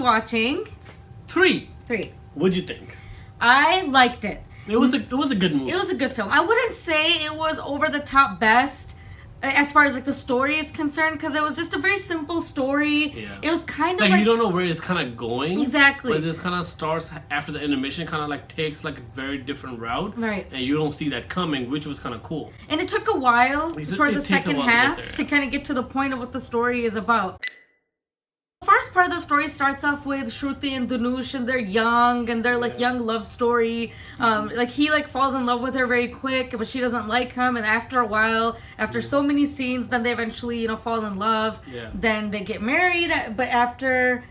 watching 3. 3. What'd you think? I liked it. It was a good movie. It was a good film. I wouldn't say it was over the top best as far as like the story is concerned, because it was just a very simple story. Yeah. It was kind of like you don't know where it's kind of going. Exactly. But this kind of starts after the intermission, kind of like takes like a very different route. Right. And you don't see that coming, which was kind of cool. And it took a while towards the second half to kind of get to the point of what the story is about. The first part of the story starts off with Shruti and Dhanush, and they're young, and they're like young love story. Like he like falls in love with her very quick, but she doesn't like him. And after a while, after so many scenes, then they eventually fall in love. Yeah. Then they get married, but after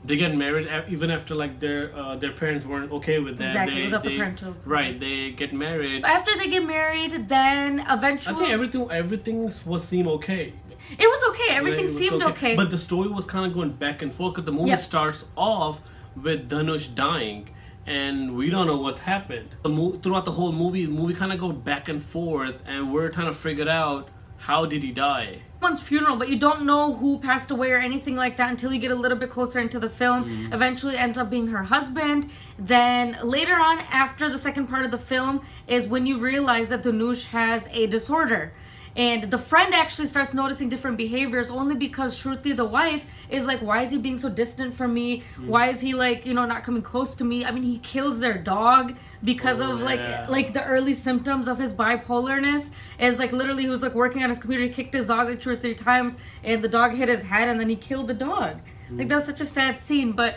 they get married even after like their parents weren't okay with that. Exactly, without the parental. Right, they get married. After they get married, then eventually I think everything seemed okay. It was okay. Everything seemed okay. But the story was kind of going back and forth, because the movie starts off with Dhanush dying, and we don't know what happened. Throughout the whole movie kind of goes back and forth, and we're trying to figure out, how did he die? One's funeral, but you don't know who passed away or anything like that until you get a little bit closer into the film. Eventually ends up being her husband. Then later on, after the second part of the film, is when you realize that Dhanush has a disorder. And the friend actually starts noticing different behaviors only because Shruti, the wife, is like, why is he being so distant from me? Why is he like, not coming close to me? I mean, he kills their dog because of like the early symptoms of his bipolarness. Is like literally he was like working on his computer, he kicked his dog like 2 or 3 times, and the dog hit his head, and then he killed the dog. Like that was such a sad scene. But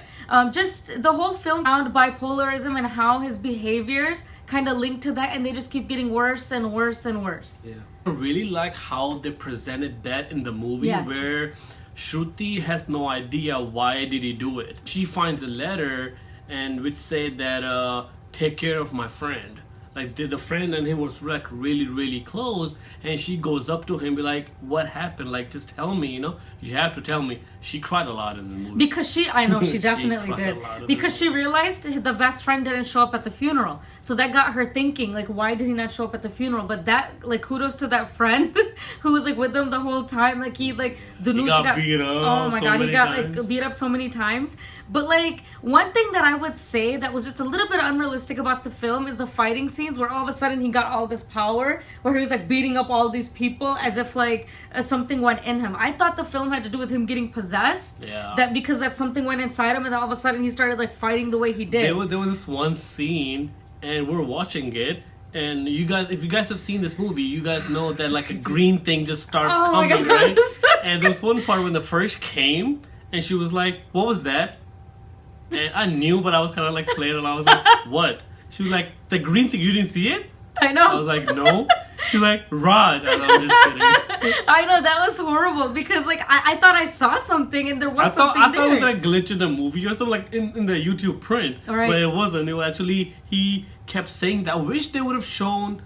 just the whole film around bipolarism and how his behaviors kind of linked to that, and they just keep getting worse and worse and worse. Yeah. I really like how they presented that in the movie, where Shruti has no idea why did he do it. She finds a letter and which said that take care of my friend. Like the friend and him was like really, really close, and she goes up to him, be like, what happened? Like, just tell me, you have to tell me. She cried a lot in the movie. Because I know she definitely did. Because she realized the best friend didn't show up at the funeral. So that got her thinking, like, why did he not show up at the funeral? But that, like, kudos to that friend who was like with them the whole time. Like Dhanush got beat up. Oh my god, he got like beat up so many times. But like one thing that I would say that was just a little bit unrealistic about the film is the fighting scenes where all of a sudden he got all this power, where he was like beating up all these people as if like something went in him. I thought the film had to do with him getting possessed. Yeah. That because that something went inside him, and all of a sudden he started like fighting the way he did. There was this one scene, and we're watching it, and if you guys have seen this movie, you guys know that like a green thing just starts coming, right? And there was one part when the first came, and she was like, "What was that?" And I knew, but I was kind of like playing, and I was like, "What?" She was like, "The green thing, you didn't see it?" I know. I was like, "No." She's like, Raj. And I'm just kidding. I know, that was horrible because like I thought I saw something and there was something there. I thought it was like a glitch in the movie or something, like in the YouTube print. Right. But it wasn't. It was actually, he kept saying that. I wish they would have shown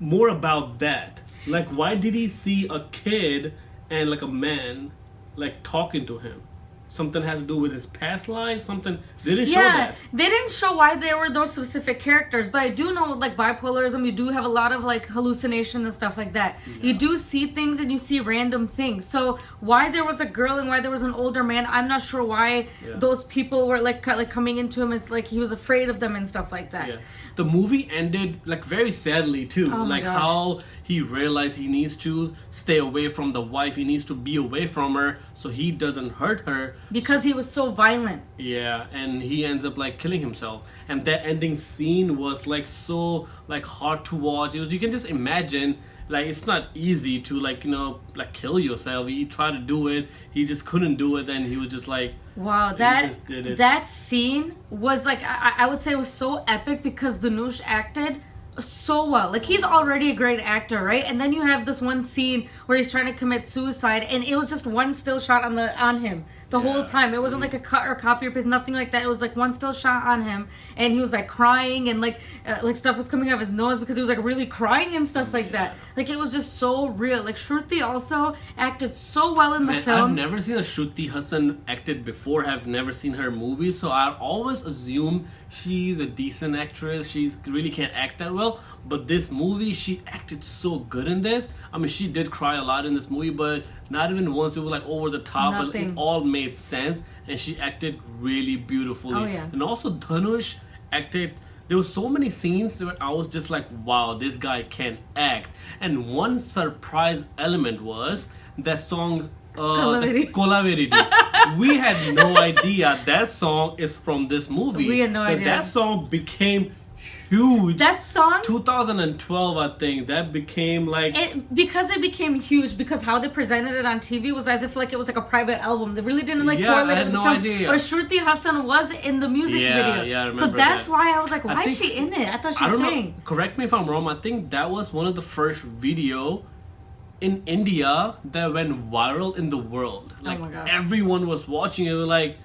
more about that. Like, why did he see a kid and like a man like talking to him? Something has to do with his past life. Something they didn't show that. They didn't show why they were those specific characters, but I do know like bipolarism, you do have a lot of like hallucinations and stuff like that. Yeah. You do see things and you see random things. So why there was a girl and why there was an older man, I'm not sure why those people were like coming into him as like he was afraid of them and stuff like that. Yeah. The movie ended like very sadly too. Oh like gosh. How he realized he needs to stay away from the wife. He needs to be away from her so he doesn't hurt her. Because he was so violent. Yeah, and he ends up like killing himself. And that ending scene was like so like hard to watch. It was, you can just imagine, like it's not easy to like, you know, like kill yourself. He tried to do it, he just couldn't do it, and he was just like, wow, that scene was like I would say it was so epic because Dhanush acted so well. Like he's already a great actor, right? And then you have this one scene where he's trying to commit suicide, and it was just one still shot on him the whole time. It wasn't like a cut or copy or paste, nothing like that. It was like one still shot on him, and he was like crying, and like stuff was coming out of his nose because he was like really crying and stuff like that. Like it was just so real. Like Shruti also acted so well in the film. I've never seen a Shruti Hassan acted before. I've never seen her movies, so I always assume she's a decent actress. She's really can't act that well. well. But this movie, she acted so good in this. I mean, she did cry a lot in this movie, but not even once. It was like over the top, but it all made sense, and she acted really beautifully. Oh, yeah. And also Dhanush acted. There were so many scenes where I was just like, wow, this guy can act. And one surprise element was that song, Kolaveri. We had no idea that song is from this movie. We had no idea. That song became huge. That song, 2012, I think, that became like because it became huge because how they presented it on TV was as if like it was like a private album. They really didn't like correlate it with the film. Idea. But Shruti Hassan was in the music video. Yeah, I remember so that's that. why I was like, why is she in it? I thought she sang. Correct me if I'm wrong. I think that was one of the first video in India that went viral in the world. Like, oh my gosh. Everyone was watching it. Like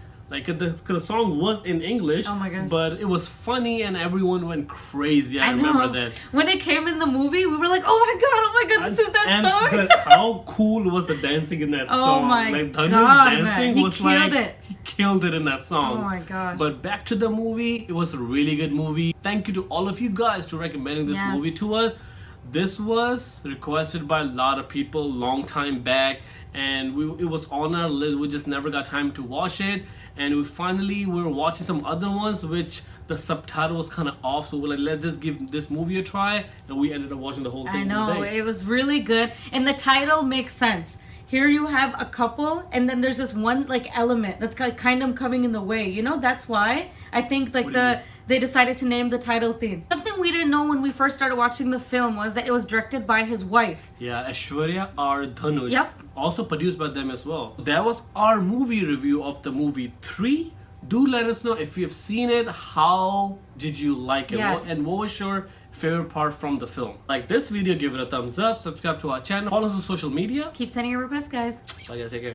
the song was in English, oh my gosh. But it was funny and everyone went crazy. I remember that. When it came in the movie, we were like, oh my god, this is that song. How cool was the dancing in that song? Oh my like, god, dancing he was killed like, it. He killed it in that song. Oh my gosh. But back to the movie, it was a really good movie. Thank you to all of you guys for recommending this movie to us. This was requested by a lot of people long time back, and it was on our list. We just never got time to watch it, and we were watching some other ones which the subtitle was kind of off, so we're like, let's just give this movie a try, and we ended up watching the whole thing. I know, it was really good, and the title makes sense. Here you have a couple, and then there's this one like element that's kind of coming in the way. You know, that's why I think like they decided to name the title theme. Something we didn't know when we first started watching the film was that it was directed by his wife. Yeah, Aishwarya R. Dhanush. Yep. Also produced by them as well. That was our movie review of the movie 3. Do let us know if you've seen it. How did you like it? Yes. And what was your favorite part from the film? Like this video, give it a thumbs up, subscribe to our channel, follow us on social media. Keep sending your requests, guys. Bye guys, take care.